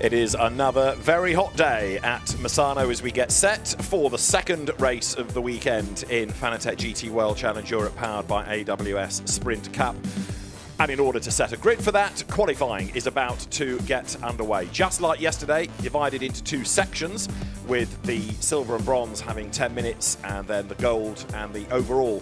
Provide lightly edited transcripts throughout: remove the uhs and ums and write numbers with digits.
It is another very hot day at Misano as we get set for the second race of the weekend in Fanatec GT World Challenge Europe powered by AWS Sprint Cup. And in order to set a grid for that, qualifying is about to get underway. Just like yesterday, divided into two sections, with the silver and bronze having 10 minutes, and then the gold and the overall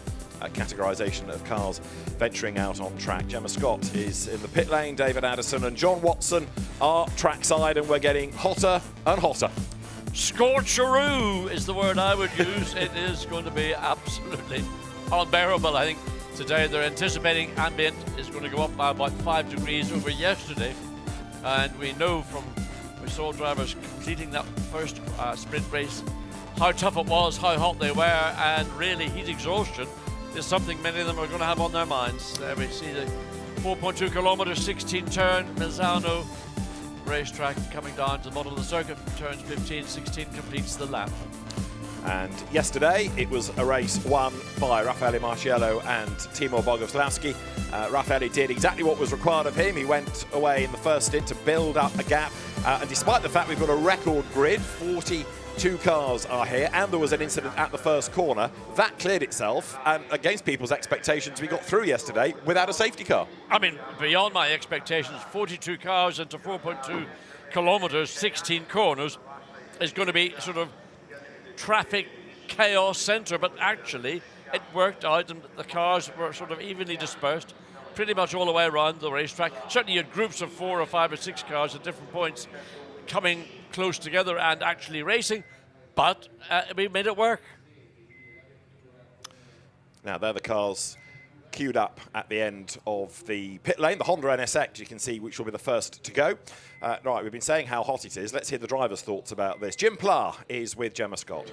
categorisation of cars venturing out on track. Gemma Scott is in the pit lane, David Addison and John Watson are trackside, and we're getting hotter and hotter. Scorcheroo is the word I would use. It is going to be absolutely unbearable, I think. Today they're anticipating ambient is going to go up by about 5 degrees over yesterday, and we know from we saw drivers completing that first sprint race how tough it was, how hot they were, and really heat exhaustion is something many of them are going to have on their minds. There we see the 4.2 kilometre 16 turn Misano racetrack coming down to the bottom of the circuit. Turns 15, 16 completes the lap. And yesterday it was a race won by Raffaele Marciello and Timur Boguslavski. Raffaele did exactly what was required of him. He went away in the first stint to build up a gap, and despite the fact we've got a record grid, 42 cars are here, and there was an incident at the first corner, that cleared itself, and against people's expectations we got through yesterday without a safety car. I mean, beyond my expectations, 42 cars into 4.2 kilometres, 16 corners is going to be sort of traffic chaos centre, but actually it worked out and the cars were sort of evenly dispersed pretty much all the way around the racetrack. Certainly you had groups of 4 or 5 or 6 cars at different points coming close together and actually racing, but we made it work. Now they're the cars queued up at the end of the pit lane. The Honda NSX, you can see, which will be the first to go. Right, we've been saying how hot it is. Let's hear the driver's thoughts about this. Jim Pla is with Gemma Scott.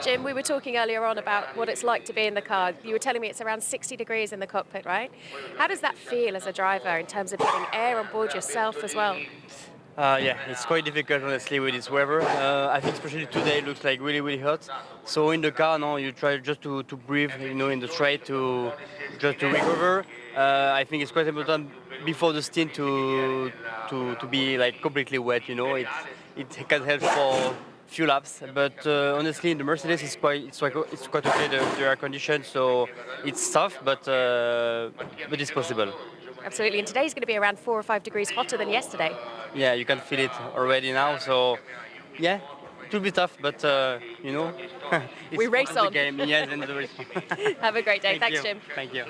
Jim, we were talking earlier on about what it's like to be in the car. You were telling me it's around 60 degrees in the cockpit, right? How does that feel as a driver in terms of getting air on board yourself as well? Yeah, it's quite difficult, honestly, with this weather. I think especially today it looks like really, really hot. So in the car now, you try just to breathe, you know, in the straight to just to recover. I think it's quite important before the stint to be like completely wet, you know. It can help for few laps, but honestly, in the Mercedes, it's quite okay, the air condition, so it's tough, but it's possible. Absolutely, and today's going to be around 4 or 5 degrees hotter than yesterday. Yeah, you can feel it already now, so yeah, it will be tough, but you know, we race on. The game. Yes, and the race. Have a great day. Thanks, Jim. Thank you.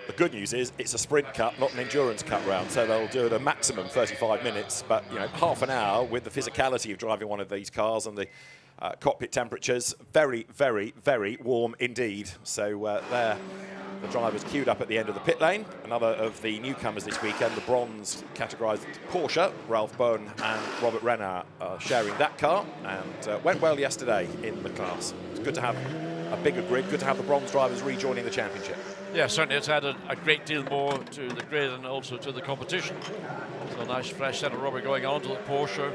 The good news is it's a sprint cup, not an endurance cup round, so they'll do it a maximum 35 minutes, but you know, half an hour with the physicality of driving one of these cars and the cockpit temperatures, very, very, very warm indeed. So there, the drivers queued up at the end of the pit lane. Another of the newcomers this weekend, the bronze categorised Porsche, Ralph Bohn and Robert Renard sharing that car, and went well yesterday in the class. It's good to have a bigger grid, good to have the bronze drivers rejoining the championship. Yeah, certainly it's added a great deal more to the grid and also to the competition. So a nice fresh set of rubber going on to the Porsche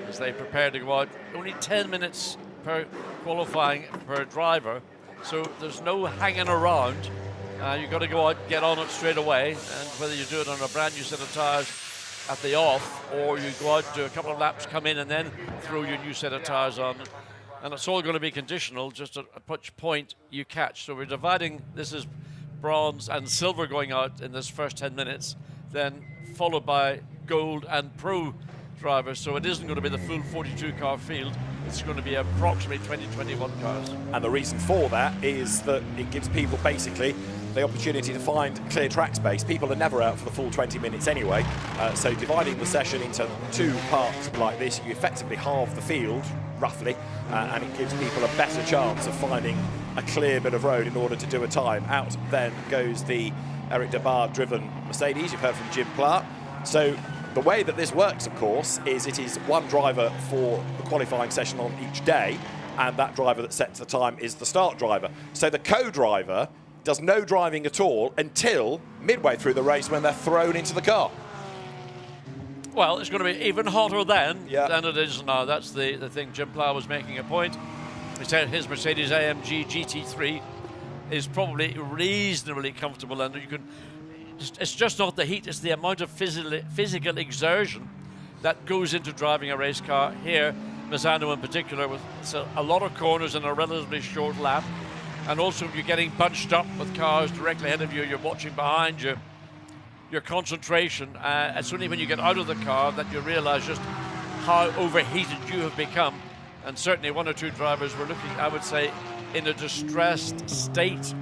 as they prepare to go out. Only 10 minutes per qualifying per driver, so there's no hanging around. You've got to go out, get on it straight away, and whether you do it on a brand new set of tyres at the off, or you go out, do a couple of laps, come in, and then throw your new set of tyres on. And it's all going to be conditional, just at which point you catch. So we're dividing, this is bronze and silver going out in this first 10 minutes, then followed by gold and pro drivers. So it isn't going to be the full 42 car field. It's going to be approximately 20-21 cars. And the reason for that is that it gives people basically the opportunity to find clear track space. People are never out for the full 20 minutes anyway, so dividing the session into two parts like this, you effectively halve the field, roughly, and it gives people a better chance of finding a clear bit of road in order to do a time. Out then goes the Eric Debar driven Mercedes, you've heard from Jim Pla. So the way that this works, of course, is it is one driver for the qualifying session on each day, and that driver that sets the time is the start driver. So the co-driver does no driving at all until midway through the race when they're thrown into the car. Well, it's going to be even hotter then than it is now. That's the thing. Jim Pla was making a point. He said his Mercedes AMG GT3 is probably reasonably comfortable, and you can It's just not the heat, it's the amount of physical exertion that goes into driving a race car here, Misano in particular, with a lot of corners in a relatively short lap. And also you're getting bunched up with cars directly ahead of you, you're watching behind you. Your concentration, it's only when you get out of the car that you realize just how overheated you have become. And certainly one or two drivers were looking, I would say, in a distressed state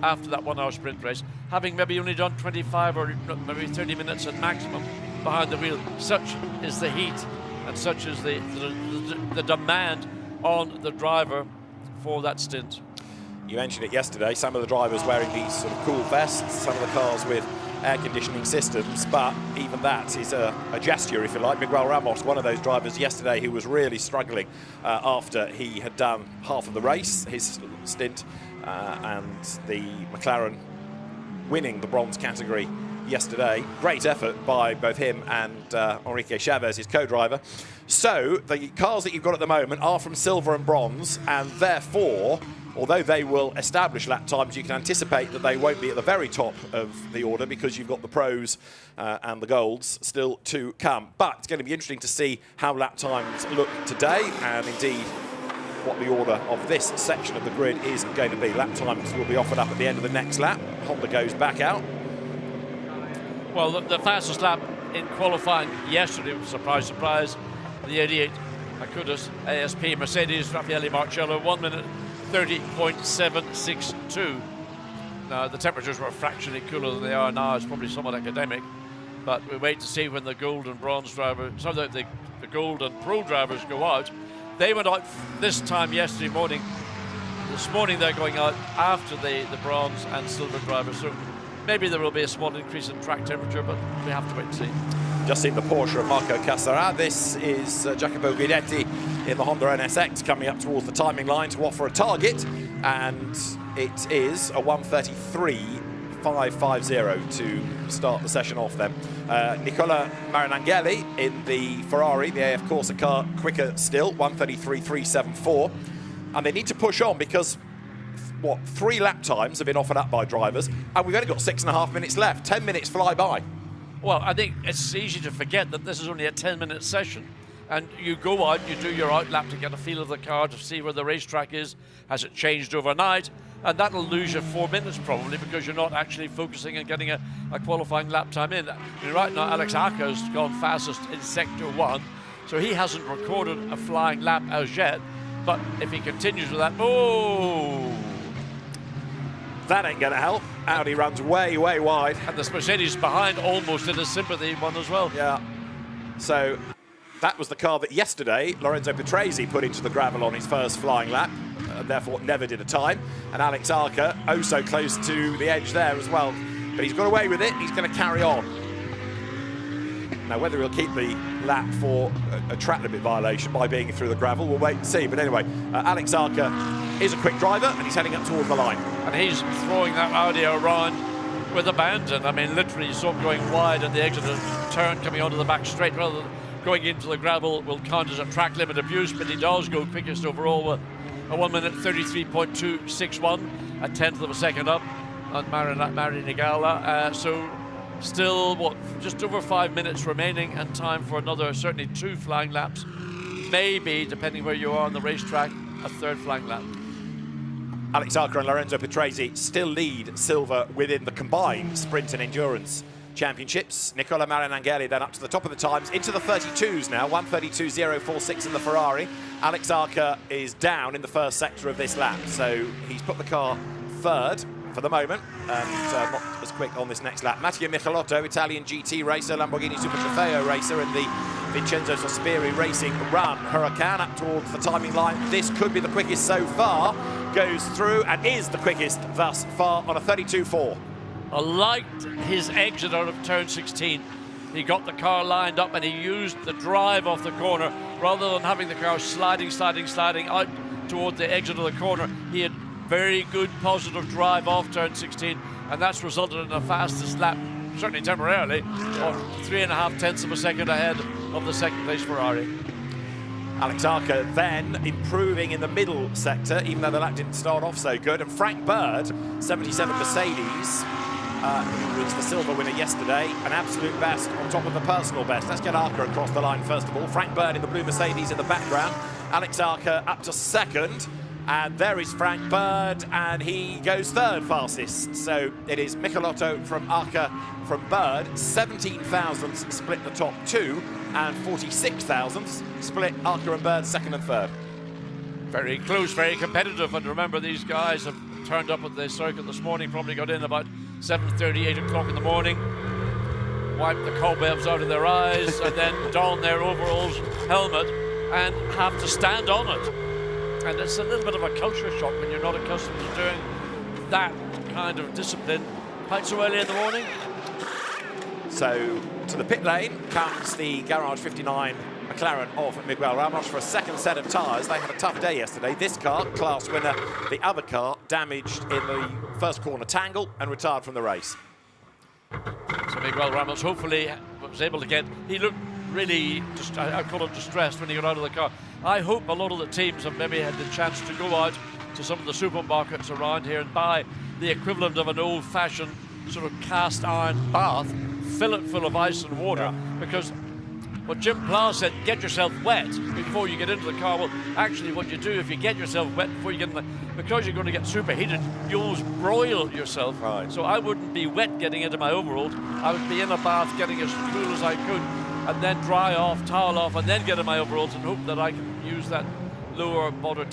after that 1 hour sprint race, having maybe only done 25 or maybe 30 minutes at maximum behind the wheel. Such is the heat and such is the demand on the driver for that stint. You mentioned it yesterday, some of the drivers wearing these sort of cool vests, some of the cars with air conditioning systems, but even that is a gesture, if you like. Miguel Ramos, one of those drivers yesterday who was really struggling after he had done half of the race, his stint, and the McLaren winning the bronze category yesterday. Great effort by both him and Enrique Chavez, his co-driver. So the cars that you've got at the moment are from silver and bronze, and therefore, although they will establish lap times, you can anticipate that they won't be at the very top of the order because you've got the pros and the golds still to come. But it's going to be interesting to see how lap times look today, and indeed what the order of this section of the grid is going to be. Lap times will be offered up at the end of the next lap. Honda goes back out. Well, the fastest lap in qualifying yesterday, surprise, surprise, the 88 Acudas ASP Mercedes Raffaele Marcello, 1 minute 30.762. Now, the temperatures were fractionally cooler than they are now. It's probably somewhat academic, but we wait to see when the gold and bronze drivers, so that the gold and pro drivers go out. They went out this time yesterday morning. This morning they're going out after the bronze and silver drivers. So maybe there will be a small increase in track temperature, but we have to wait and see. Just seen the Porsche of Marco Cassara. This is Jacopo Guidetti in the Honda NSX coming up towards the timing line to offer a target, and it is a 1:33.550 to start the session off then. Nicola Marinangeli in the Ferrari, the AF Corsa car, quicker still, 1:33.374. And they need to push on because, 3 lap times have been offered up by drivers, and we've only got 6.5 minutes left. 10 minutes fly by. Well, I think it's easy to forget that this is only a 10-minute session. And you go out, you do your out lap to get a feel of the car, to see where the racetrack is. Has it changed overnight? And that'll lose you 4 minutes probably, because you're not actually focusing on getting a qualifying lap time in. I mean, right now, Alex Arca has gone fastest in Sector 1, so he hasn't recorded a flying lap as yet. But if he continues with that, that ain't going to help. Audi runs way, way wide. And the Mercedes behind almost in a sympathy one as well. Yeah. So that was the car that yesterday Lorenzo Petresi put into the gravel on his first flying lap, and therefore never did a time. And Alex Arca, oh so close to the edge there as well. But he's got away with it. He's going to carry on. Now, whether he'll keep the lap for a track limit violation by being through the gravel, we'll wait and see. But anyway, Alex Arca is a quick driver, and he's heading up towards the line. And he's throwing that Audi around with abandon. I mean, literally, you saw him going wide at the exit of the turn, coming onto the back straight, rather than going into the gravel will count as a track limit abuse, but he does go quickest overall with a 1 minute 33.261, a tenth of a second up on Marinigala. So still, just over 5 minutes remaining, and time for another, certainly 2 flying laps. Maybe, depending where you are on the racetrack, a 3rd flying lap. Alex Arca and Lorenzo Petresi still lead silver within the combined sprint and endurance championships. Nicola Marinangeli then up to the top of the times, into the 32s now, 1:32.046 in the Ferrari. Alex Arca is down in the first sector of this lap, so he's put the car 3rd for the moment, and not as quick on this next lap. Matteo Michelotto, Italian GT racer, Lamborghini Super Trofeo racer in the Vincenzo Sospiri Racing Run Huracan up towards the timing line. This could be the quickest so far, goes through and is the quickest thus far on a 32.4. I liked his exit out of turn 16. He got the car lined up and he used the drive off the corner rather than having the car sliding out toward the exit of the corner. He had very good positive drive off turn 16, and that's resulted in the fastest lap, certainly temporarily, of 3.5 tenths of a second ahead of the second place Ferrari. Alex Arca then improving in the middle sector, even though the lap didn't start off so good. And Frank Bird, 77 Mercedes, who was the silver winner yesterday, an absolute best on top of the personal best. Let's get Arca across the line first of all. Frank Bird in the blue Mercedes in the background. Alex Arca up to second. And there is Frank Bird, and he goes third fastest. So it is Michelotto from Arca from Bird. 17 thousandths split the top two, and 46 thousandths split Arca and Bird second and third. Very close, very competitive. And remember, these guys have turned up at the circuit this morning, probably got in about 7:30, 8 o'clock in the morning, wiped the cobwebs out of their eyes, and then don their overalls, helmet, and have to stand on it. And it's a little bit of a culture shock when you're not accustomed to doing that kind of discipline quite so early in the morning. So to the pit lane comes the Garage 59 McLaren of Miguel Ramos for a second set of tyres. They had a tough day yesterday. This car, class winner, the other car damaged in the first corner tangle and retired from the race. So Miguel Ramos hopefully was able to get, he looked really, I call it distressed when he got out of the car. I hope a lot of the teams have maybe had the chance to go out to some of the supermarkets around here and buy the equivalent of an old-fashioned sort of cast iron bath, fill it full of ice and water, because what Jim Plow said, get yourself wet before you get into the car. Well, actually what you do if you get yourself wet before you get in the, because you're going to get superheated, you almost broil yourself. Right. So I wouldn't be wet getting into my overalls. I would be in a bath getting as cool as I could, and then dry off, towel off, and then get in my overalls and hope that I can use that lower body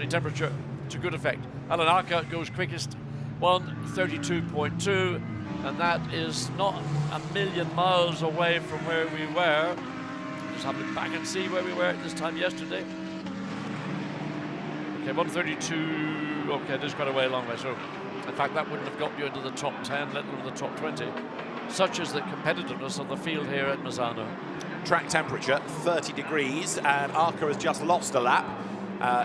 temperature to good effect. Alan Arca goes quickest, 1:32.2, and that is not a million miles away from where we were. Just have a look back and see where we were at this time yesterday. Okay, 1:32, okay, it is quite a way along way, so in fact that wouldn't have got you into the top 10, let alone the top 20. Such is the competitiveness of the field here at Misano. track temperature 30 degrees, and Arca has just lost a lap.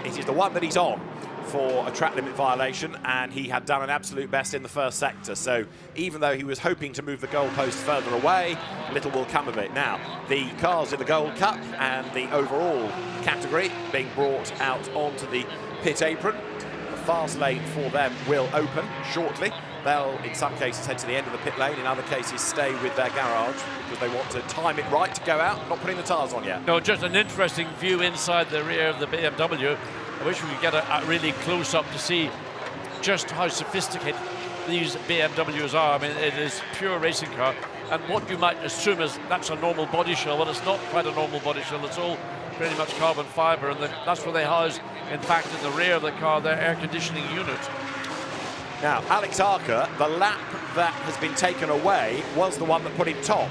It is the one that he's on for a track limit violation, and he had done an absolute best in the first sector. So even though he was hoping to move the goalpost further away, little will come of it. Now, the cars in the Gold Cup and the overall category being brought out onto the pit apron. The fast lane for them will open shortly. They'll, in some cases, head to the end of the pit lane. In other cases, stay with their garage because they want to time it right to go out, not putting the tyres on yet. No, just an interesting view inside the rear of the BMW. I wish we could get a really close-up to see just how sophisticated these BMWs are. I mean, it is pure racing car. And what you might assume is that's a normal body shell. Well, it's not quite a normal body shell. It's all pretty much carbon fiber. And that's where they house, in fact, in the rear of the car, their air conditioning unit. Now, Alex Arca, the lap that has been taken away was the one that put him top.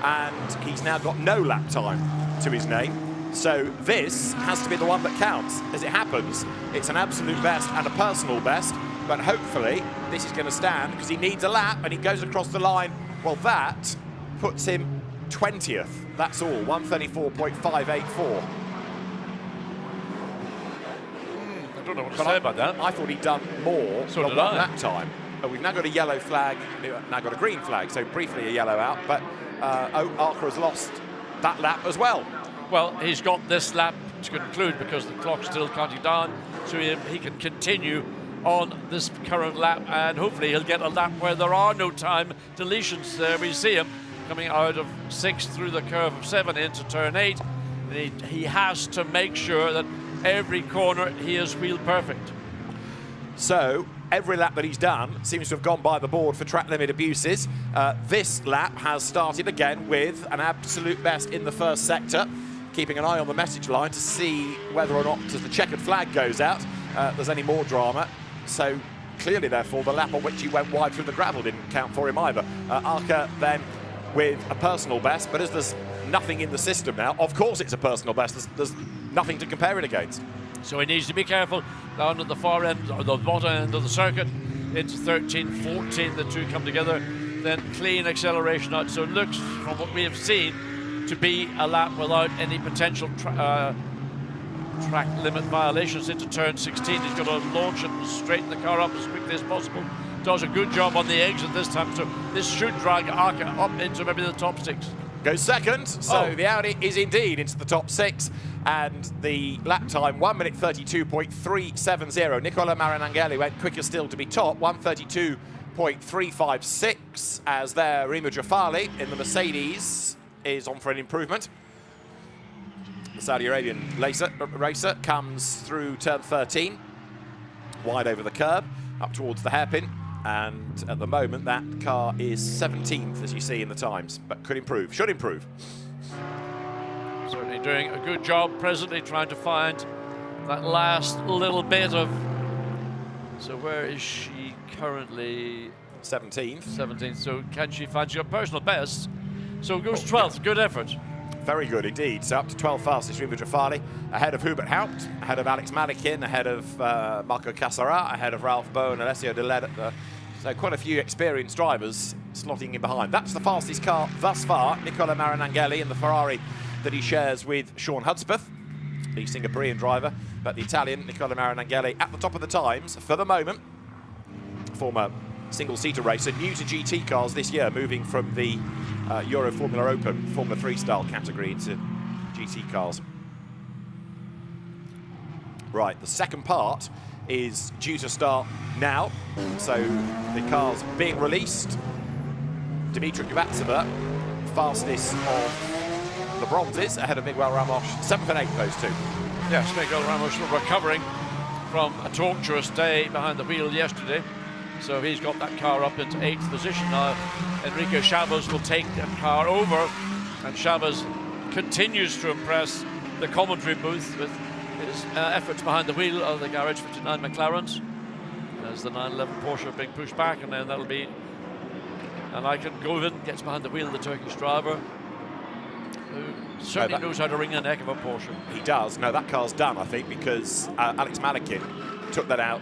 And he's now got no lap time to his name. So this has to be the one that counts. As it happens, it's an absolute best and a personal best, but hopefully this is going to stand because he needs a lap and he goes across the line. Well, that puts him 20th. That's all, 134.584. I don't know what to say about that. I thought he'd done more So than did one I. lap time. But we've now got a yellow flag, now got a green flag, so briefly a yellow out, but Arca has lost that lap as well. Well, he's got this lap to conclude because the clock's still counting down, so he can continue on this current lap, and hopefully he'll get a lap where there are no time deletions. There we see him coming out of 6 through the curve of 7 into turn 8. He has to make sure that every corner he is wheel perfect. So every lap that he's done seems to have gone by the board for track limit abuses. This lap has started again with an absolute best in the first sector, keeping an eye on the message line to see whether or not, as the checkered flag goes out, there's any more drama. So clearly, therefore, the lap on which he went wide through the gravel didn't count for him either. Arca then with a personal best, but as there's nothing in the system now, of course it's a personal best. There's nothing to compare it against. So he needs to be careful down at the far end, or the bottom end of the circuit. Into 13, 14, the two come together. Then clean acceleration out. So it looks, from what we have seen, to be a lap without any potential track limit violations into turn 16. He's got to launch it and straighten the car up as quickly as possible. Does a good job on the exit this time. So this should drag Arca up into maybe the top 6. Goes second, so the Audi is indeed into the top 6, and the lap time 1 minute 32.370. Nicola Marinangeli went quicker still to be top, 1:32.2 1:39.356 as there Rima Jafali in the Mercedes is on for an improvement. The Saudi Arabian racer comes through turn 13, wide over the curb, up towards the hairpin, and at the moment that car is 17th, as you see in the times, but could improve, should improve. Certainly doing a good job presently, trying to find that last little bit of... So where is she currently? 17th. 17th, so can she find your personal best? So goes 12th, good effort. Very good indeed. So up to 12th fastest, Rima Jafali, ahead of Hubert Haupt, ahead of Alex Malikin, ahead of Marco Cassara, ahead of Ralph Bowe and Alessio De Led. So quite a few experienced drivers slotting in behind. That's the fastest car thus far, Nicola Marinangeli in the Ferrari that he shares with Sean Hudspeth, the Singaporean driver, but the Italian Nicola Marinangeli at the top of the times for the moment. Former single-seater racer, new to GT cars this year, moving from the Euro Formula Open Formula 3 style category into GT cars. Right, the second part is due to start now, so the car's being released. Dimitri Kuvatseva, fastest of the bronzes, ahead of Miguel Ramos, 7th and 8th, those two. Yes, Miguel Ramos recovering from a torturous day behind the wheel yesterday. So he's got that car up into 8th position now. Enrique Chavez will take that car over, and Chavez continues to impress the commentary booth with his efforts behind the wheel of the Garage 59 McLarens. There's the 911 Porsche being pushed back, and then that'll be... And Aykan Govin gets behind the wheel of the Turkish driver, who certainly knows how to wring the neck of a Porsche. He does. No, that car's done, I think, because Alex Malikin took that out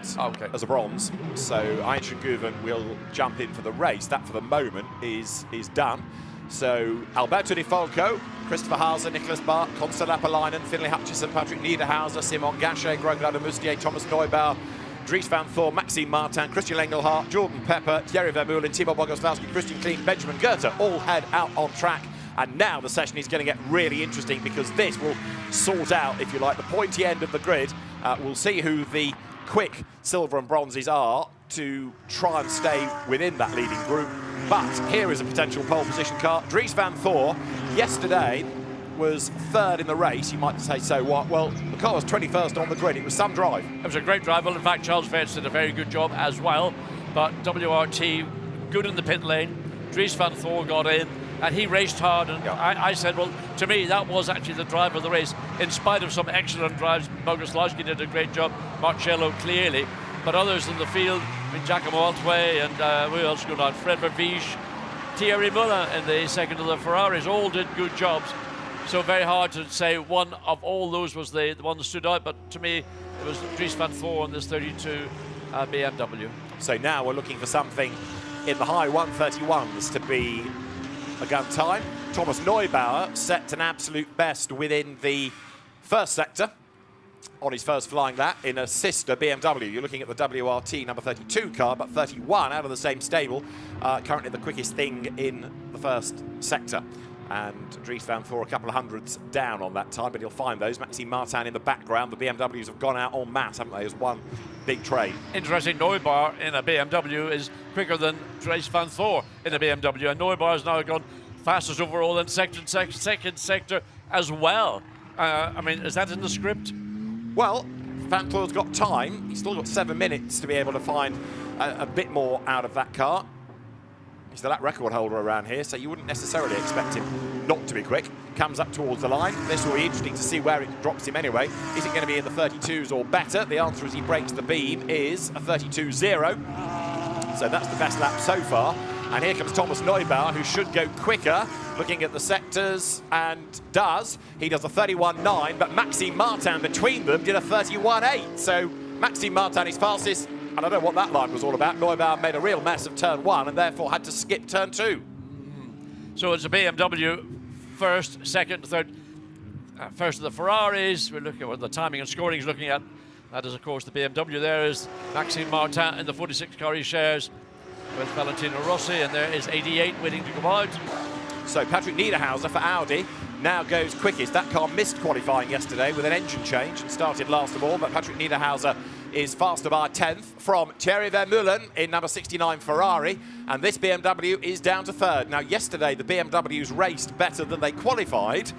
as a bronze. So Aykan Govin will jump in for the race. That, for the moment, is done. So Alberto Di Folco, Christopher Hauser, Nicholas Bart, Konstantin Lapalainen, Finlay Hutchison, Patrick Niederhauser, Simon Gachet, Greg Mustier, Thomas Neubauer, Dries van Thor, Maxime Martin, Christian Engelhardt, Jordan Pepper, Thierry Vermeulen, Timo Bogoslavski, Christian Klein, Benjamin Goethe all head out on track. And now the session is going to get really interesting, because this will sort out, if you like, the pointy end of the grid. We'll see who the quick silver and bronzes are to try and stay within that leading group. But here is a potential pole position car. Dries van Thor, yesterday, was 3rd in the race. You might say, so what? Well, the car was 21st on the grid. It was some drive. It was a great drive. Well, in fact, Charles Vetz did a very good job as well. But WRT, good in the pit lane. Dries van Thor got in, and he raced hard. And yeah. I said, well, to me, that was actually the drive of the race. In spite of some excellent drives, Bogoslavski did a great job, Marcello clearly. But others in the field, I mean, Giacomo Altway and who else going on? Fred Verviche, Thierry Muller in the second of the Ferraris, all did good jobs. So very hard to say one of all those was the one that stood out, but to me it was Dries van Thor in this 32 BMW. So now we're looking for something in the high 131s to be a gun time. Thomas Neubauer set an absolute best within the first sector on his first flying lap in a sister BMW. You're looking at the WRT number 32 car, but 31 out of the same stable. Currently the quickest thing in the first sector. And Dries van Thor a couple of hundreds down on that time, but he'll find those. Maxime Martin in the background. The BMWs have gone out en masse, haven't they, as one big train. Interesting, Neubauer in a BMW is quicker than Dries van Thor in a BMW, and Neubauer has now gone fastest overall in second sector as well. I mean, is that in the script? Well, Van Thor's got time. He's still got 7 minutes to be able to find a bit more out of that car. He's the lap record holder around here, so you wouldn't necessarily expect him not to be quick. Comes up towards the line. This will be interesting to see where it drops him anyway. Is it going to be in the 32s or better? The answer as he breaks the beam is a 32.0. So that's the best lap so far. And here comes Thomas Neubauer, who should go quicker, looking at the sectors, and does. He does a 31.9, but Maxime Martin between them did a 31.8. So Maxime Martin is fastest. And I don't know what that line was all about. Neubauer made a real mess of turn 1 and therefore had to skip turn 2. So it's a BMW first, second, third. First of the Ferraris. We're looking at what the timing and scoring is looking at. That is, of course, the BMW. There is Maxime Martin in the 46 car he shares with Valentino Rossi, and there is 88 waiting to go out. So Patrick Niederhauser for Audi now goes quickest. That car missed qualifying yesterday with an engine change and started last of all, but Patrick Niederhauser is faster by 10th from Thierry Vermeulen in number 69 Ferrari, and this BMW is down to third. Now, yesterday the BMWs raced better than they qualified,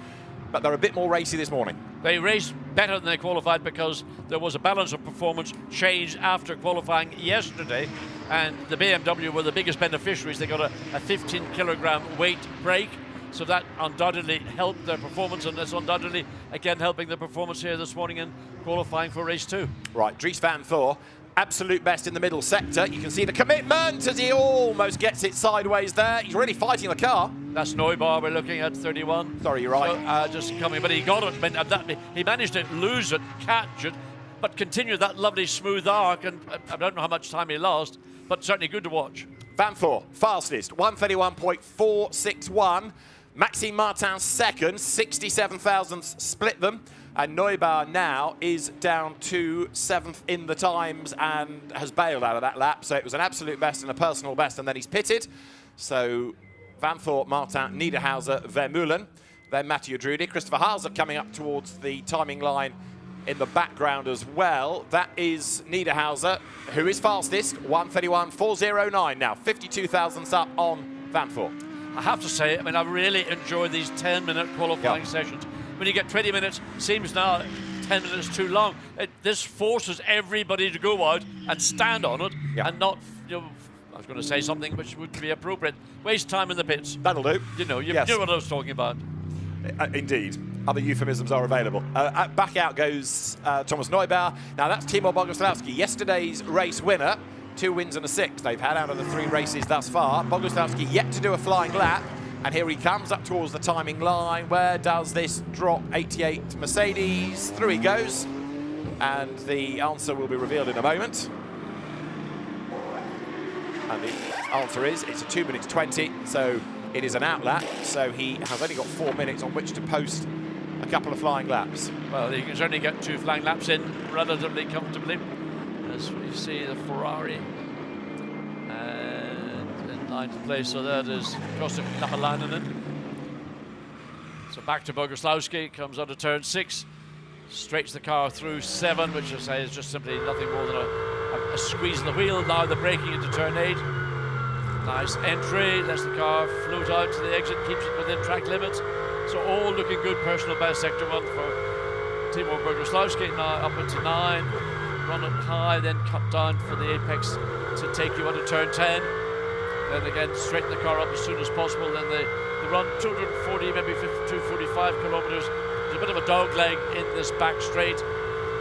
but they're a bit more racy this morning. They raced better than they qualified because there was a balance of performance change after qualifying yesterday, and the BMW were the biggest beneficiaries. They got a 15 kilogram weight break, so that undoubtedly helped their performance, and that's undoubtedly again helping the performance here this morning in qualifying for race 2. Right, Dries van Thor, absolute best in the middle sector. You can see the commitment as he almost gets it sideways there. He's really fighting the car. That's Neubar we're looking at, 31. Sorry, you're right. So, just coming, but he got it. He managed to lose it, catch it, but continue that lovely smooth arc, and I don't know how much time he lost, but certainly good to watch. Van Thor, fastest, 1:31.461. Maxime Martin second, 67 thousandths split them. And Neubar now is down to 7th in the times and has bailed out of that lap. So it was an absolute best and a personal best, and then he's pitted. So Van Thor, Martin, Niederhauser, Vermeulen. Then Mathieu Drudy. Christopher Halser coming up towards the timing line in the background as well. That is Niederhauser, who is fastest, 1:31.409 now, 52 thousandths up on Van Thor. I have to say, I mean, I really enjoyed these 10-minute qualifying sessions. When you get 20 minutes, seems now 10 minutes too long. This forces everybody to go out and stand on it and not, you know, I was going to say something which wouldn't be appropriate. Waste time in the pits. That'll do. You know what I was talking about. Indeed. Other euphemisms are available. Back out goes Thomas Neubar. Now that's Timo Boguslawski, yesterday's race winner. 2 wins and a 6th they've had out of the 3 races thus far. Boguslawski yet to do a flying lap, and here he comes up towards the timing line. Where does this drop? 88 Mercedes. Through he goes, and the answer will be revealed in a moment. And the answer is it's a 2 minutes 20, so it is an outlap. So he has only got 4 minutes on which to post a couple of flying laps. Well, he can certainly get 2 flying laps in relatively comfortably. As we see the Ferrari and in 9th place, so that is Kosta Kapalainen. So back to Boguslawski, comes onto turn 6, straights the car through 7, which I say is just simply nothing more than a squeeze of the wheel. Now they're braking into turn 8. Nice entry, lets the car float out to the exit, keeps it within track limits. So all looking good, personal best sector 1 for Timo Boguslawski. Now up into 9. Run it high, then cut down for the apex to take you onto turn 10. Then again, straighten the car up as soon as possible. Then they run 240, maybe 245 kilometers. There's a bit of a dog leg in this back straight.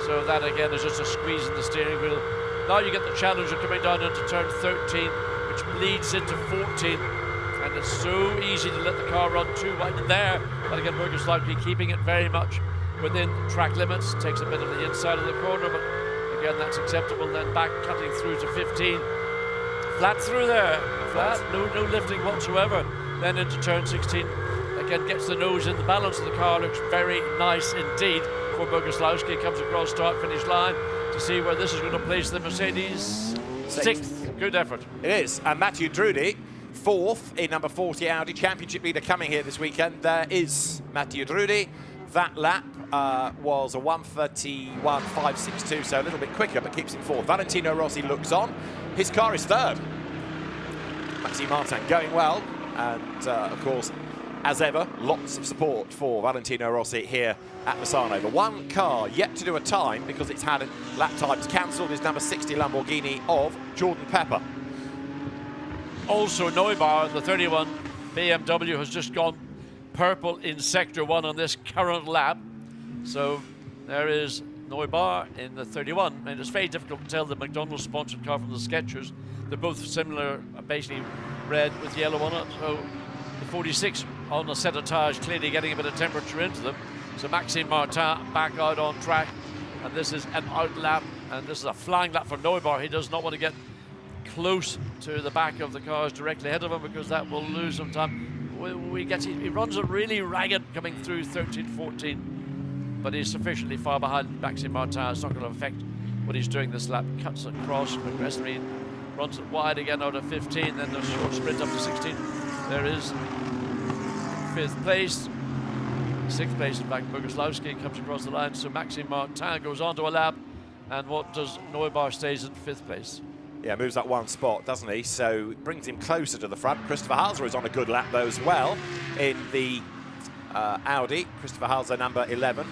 So that again is just a squeeze in the steering wheel. Now you get the challenger coming down into turn 13, which bleeds into 14. And it's so easy to let the car run too wide there. But again, Boguslawski keeping it very much within track limits. Takes a bit of the inside of the corner, but again, that's acceptable. Then back cutting through to 15. Flat through there. Flat, no lifting whatsoever. Then into turn 16. Again, gets the nose in. The balance of the car looks very nice indeed for Boguslawski. Comes across start-finish line to see where this is going to place the Mercedes. 6th. Good effort. It is. And Mathieu Drudy, 4th in number 40 Audi. Championship leader coming here this weekend. There is Mathieu Drudy. That lap was a 1:31.562, so a little bit quicker, but keeps it 4th. Valentino Rossi looks on. His car is 3rd. Maxime Martin going well, and of course, as ever, lots of support for Valentino Rossi here at Misano. The one car yet to do a time because it's had lap times cancelled is number 60 Lamborghini of Jordan Pepper. Also, Neubar, the 31 BMW, has just gone purple in sector 1 on this current lap. So there is Neubar in the 31, and it's very difficult to tell the McDonald's sponsored car from the Skechers. They're both similar, basically red with yellow on it. So the 46 on a set of tyres, clearly getting a bit of temperature into them. So Maxime Martin back out on track, and this is an out lap, and this is a flying lap for Neubar. He does not want to get close to the back of the cars directly ahead of him because that will lose some time. He runs it really ragged coming through 13, 14, but he's sufficiently far behind Maxime Martin. It's not going to affect what he's doing this lap. Cuts across progressively, runs it wide again out of 15, then the short sprint up to 16. There is 5th place. 6th place, in fact, Boguslawski comes across the line, so Maxime Martin goes on to a lap And what does Neubar stays in 5th place? Yeah, moves up 1 spot, doesn't he? So it brings him closer to the front. Christopher Hauser is on a good lap, though, as well, in the Audi. Christopher Hauser, number 11.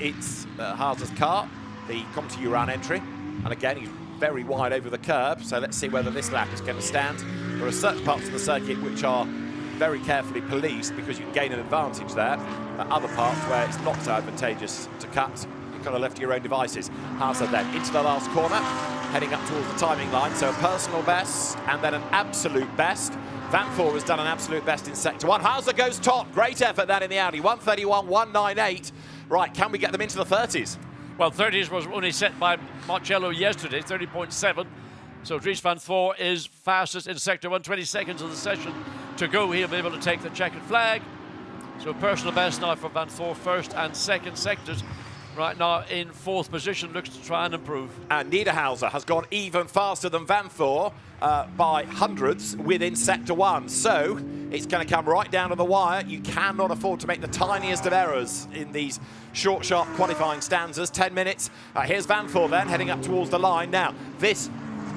It's Hauser's car, the Compte Uran entry. And again, he's very wide over the curb, so let's see whether this lap is going to stand. There are certain parts of the circuit which are very carefully policed because you can gain an advantage there. Other parts where it's not so advantageous to cut, you're kind of left to your own devices. Hauser then into the last corner, heading up towards the timing line. So a personal best and then an absolute best. Van Voor has done an absolute best in sector 1. Hauser goes top. Great effort then in the Audi. 1:31.198. Right, can we get them into the 30s? Well, 30s was only set by Marcello yesterday, 30.7. So Dries Van Voor is fastest in sector 1, 20 seconds of the session to go. He'll be able to take the checkered flag. So personal best now for Van Voor, 1st and 2nd sectors. Right now in 4th position, looks to try and improve. And Niederhauser has gone even faster than Van Voor by hundreds within sector 1. So it's going to come right down to the wire. You cannot afford to make the tiniest of errors in these short, sharp qualifying stanzas. 10 minutes. Here's Van Voor then, heading up towards the line. Now, this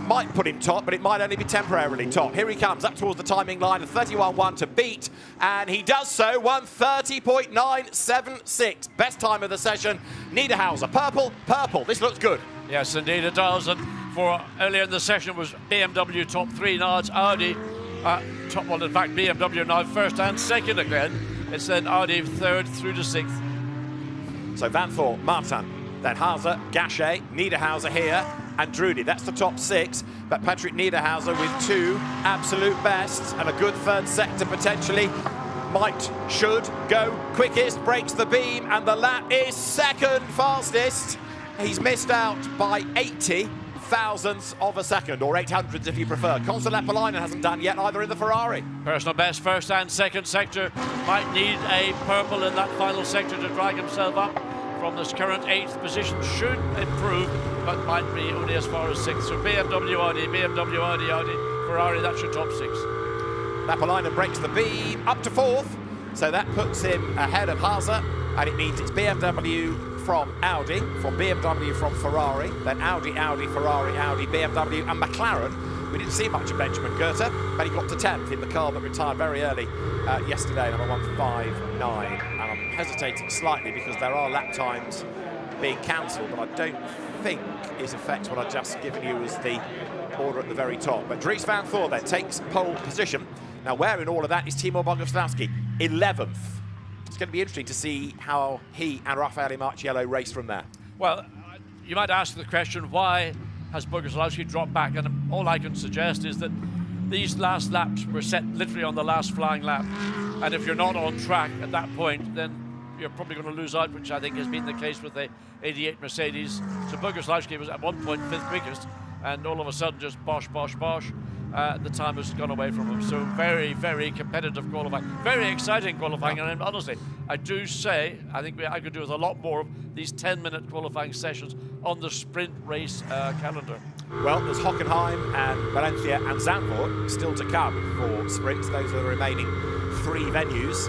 might put him top, but it might only be temporarily top. Here he comes, up towards the timing line, a 31.1 to beat, and he does so, 1:30.976. Best time of the session. Niederhauser, purple, this looks good. Yes, indeed it does, and for earlier in the session was BMW top 3, now it's Audi top one. In fact, BMW now 1st and 2nd again. It's then Audi 3rd through to 6th. So Van Voor, Martin, then Hauser, Gachet, Niederhauser here, and Drudy. That's the top 6, but Patrick Niederhauser with 2 absolute bests and a good 3rd sector potentially. Should go quickest, breaks the beam, and the lap is 2nd fastest. He's missed out by 80 thousandths of a second, or 800ths if you prefer. Consolapalainen hasn't done yet, either in the Ferrari. Personal best 1st and 2nd sector. Might need a purple in that final sector to drag himself up from this current 8th position. Should improve, but might be only as far as 6th. So BMW, Audi, Ferrari, that's your top 6. Lapalainen breaks the beam up to 4th, so that puts him ahead of Hauser, and it means it's BMW from Audi, from BMW from Ferrari, then Audi, Ferrari, BMW, and McLaren. We didn't see much of Benjamin Goethe, but he got to 10th in the car that retired very early yesterday, number 159. And I'm hesitating slightly because there are lap times being cancelled, but I don't think it affects what I've just given you as the order at the very top. But Dries Van Voor then takes pole position. Now, where in all of that is Timo Boguslavski, 11th. It's going to be interesting to see how he and Raffaele Marciello race from there. Well, you might ask the question, why has Boguslavski dropped back? And all I can suggest is that these last laps were set literally on the last flying lap. And if you're not on track at that point, then you're probably going to lose out, which I think has been the case with the 88 Mercedes. So Boguslavski was at one point 5th quickest, and all of a sudden just bosh. The time has gone away from him. So very, very competitive qualifying. Very exciting qualifying. And honestly, I do say, I think I could do with a lot more of these 10-minute qualifying sessions on the sprint race calendar. Well, there's Hockenheim and Valencia and Zandvoort still to come for sprints. Those are the remaining 3 venues.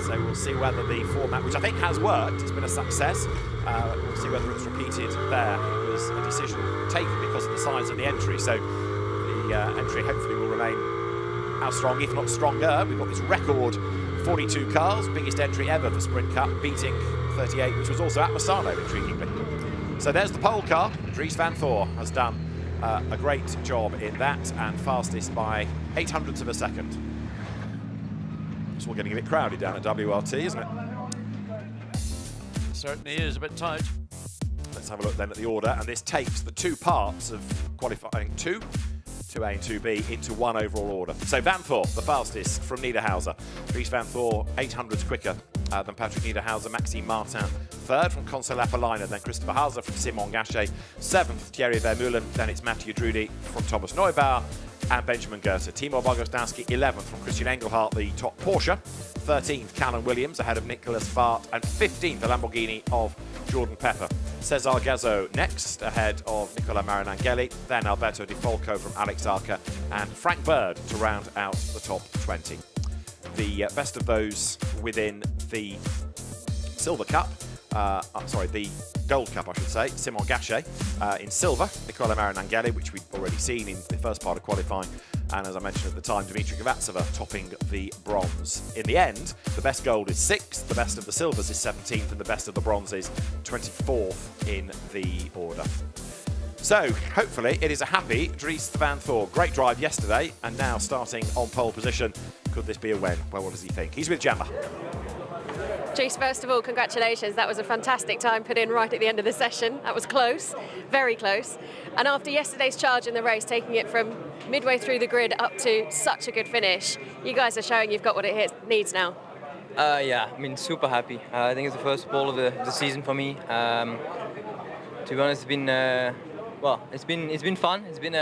So we'll see whether the format, which I think has worked, it's been a success. We'll see whether it's repeated there. It was a decision taken because of the size of the entry. So the entry hopefully will remain as strong, if not stronger. We've got this record 42 cars, biggest entry ever for Sprint Cup, beating 38, which was also at Misano, intriguingly. So there's the pole car. Dries Van Voor has done a great job in that, and fastest by 800ths of a second. It's all getting a bit crowded down at WRT, isn't it? It certainly is a bit tight. Let's have a look then at the order, and this takes the 2 parts of qualifying 2A and 2B into 1 overall order. So Van Voor, the fastest from Niederhauser. Dries Van Voor, 800ths quicker than Patrick Niederhauser. Maxime Martin, 3rd from Consolapalainen, then Christopher Hauser from Simon Gachet, 7th Thierry Vermeulen, then it's Mathieu Drudy from Thomas Neubauer, and Benjamin Goethe. Timo Boguslavski, 11th from Christian Engelhardt, the top Porsche, 13th Callan Williams ahead of Nicholas Bart, and 15th the Lamborghini of Jordan Pepper. Cesar Gazzo next ahead of Nicola Marinangeli, then Alberto Di Folco from Alex Arca, and Frank Bird to round out the top 20. The best of those within the Silver Cup the Gold Cup, I should say, Simon Gachet. In silver, Nicola Marinangeli, which we've already seen in the first part of qualifying. And as I mentioned at the time, Dmitry Kovatsova topping the bronze. In the end, the best gold is 6th, the best of the silvers is 17th, and the best of the bronzes 24th in the order. So, hopefully, it is a happy Dries van Thor. Great drive yesterday, and now starting on pole position. Could this be a win? Well, what does he think? He's with Gemma. Dries, first of all, congratulations. That was a fantastic time put in right at the end of the session. That was close, very close. And after yesterday's charge in the race, taking it from midway through the grid up to such a good finish, you guys are showing you've got what it needs now. Yeah, I mean, super happy. I think it's the first pole of the season for me. To be honest, it's been it's been fun. It's been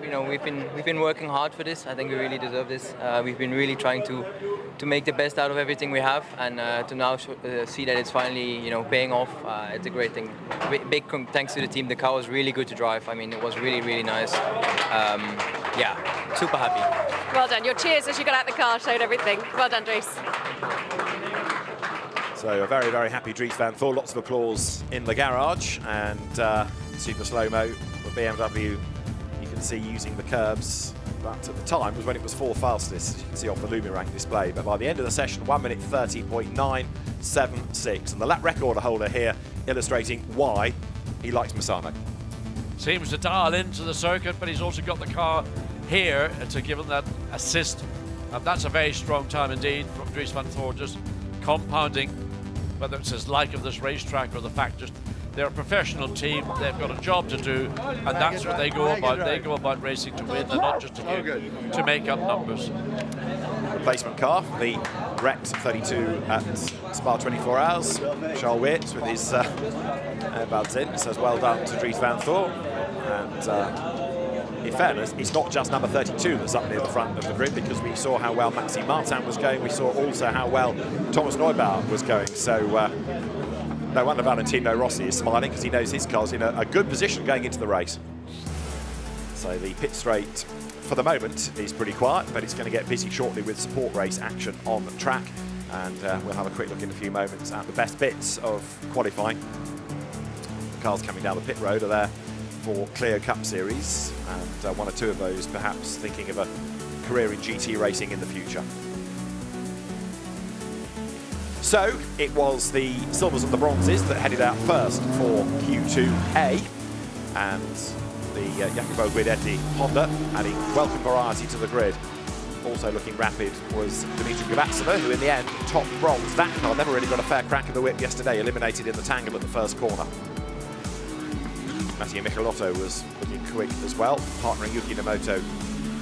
you know, we've been working hard for this. I think we really deserve this. We've been really trying to make the best out of everything we have, and to now see that it's finally, you know, paying off. It's a great thing. Big thanks to the team. The car was really good to drive. I mean, it was really nice. Yeah, super happy. Well done. Your cheers as you got out the car showed everything. Well done, Dries. So a very happy Dries van Thor. Lots of applause in the garage, and super slow-mo with BMW. You can see using the curbs. That at the time was when it was 4th fastest, as you can see off the Lumirank display. But by the end of the session, 1 minute 30.976. And the lap record holder here illustrating why he likes Misano. Seems to dial into the circuit, but he's also got the car here to give him that assist. And that's a very strong time indeed from Dries van Thor, just compounding, whether it's his like of this racetrack or the fact just they're a professional team, they've got a job to do, and that's what they go about. They go about racing to win and not just to make up numbers. Replacement car, the wrecked 32 at Spa 24 Hours. Charles Weerts with his airbags in, says well done to Dries van Thor. And in fairness, it's not just number 32 that's up near the front of the grid, because we saw how well Maxime Martin was going. We saw also how well Thomas Neubauer was going. So no wonder Valentino Rossi is smiling, because he knows his car's in a good position going into the race. So the pit straight for the moment is pretty quiet, but it's going to get busy shortly with support race action on the track. And we'll have a quick look in a few moments at the best bits of qualifying. The cars coming down the pit road are there for Clio Cup Series, and 1 or 2 of those perhaps thinking of a career in GT racing in the future. So it was the silvers and the bronzes that headed out first for Q2A, and the Jacopo Guidetti Honda adding welcome variety to the grid. Also looking rapid was Dmitry Kovatsova, who in the end topped bronze. That car never really got a fair crack of the whip yesterday, eliminated in the tangle at the first corner. Mattia Michelotto was looking quick as well, partnering Yuki Nomoto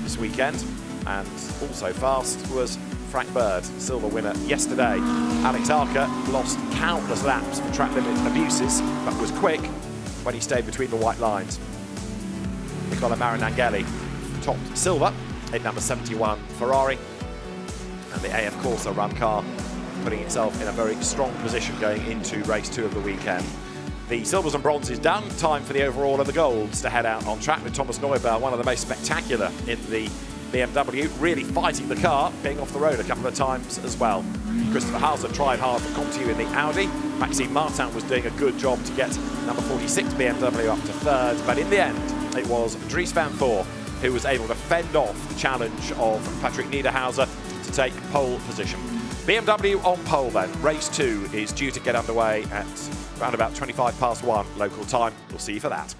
this weekend. And also fast was Frank Bird, silver winner yesterday. Alex Arca lost countless laps for track limit abuses, but was quick when he stayed between the white lines. Nicola Marinangeli topped silver in number 71 Ferrari, and the AF Corsa run car putting itself in a very strong position going into race 2 of the weekend. The silvers and bronzes done. Time for the overall and the golds to head out on track with Thomas Neubauer, one of the most spectacular in the BMW, really fighting the car, being off the road a couple of times as well. Christopher Hauser tried hard for Conti in the Audi. Maxime Martin was doing a good job to get number 46 BMW up to 3rd, but in the end, it was Dries van Thor who was able to fend off the challenge of Patrick Niederhauser to take pole position. BMW on pole then. Race 2 is due to get underway at around about 1 local time. We'll see you for that.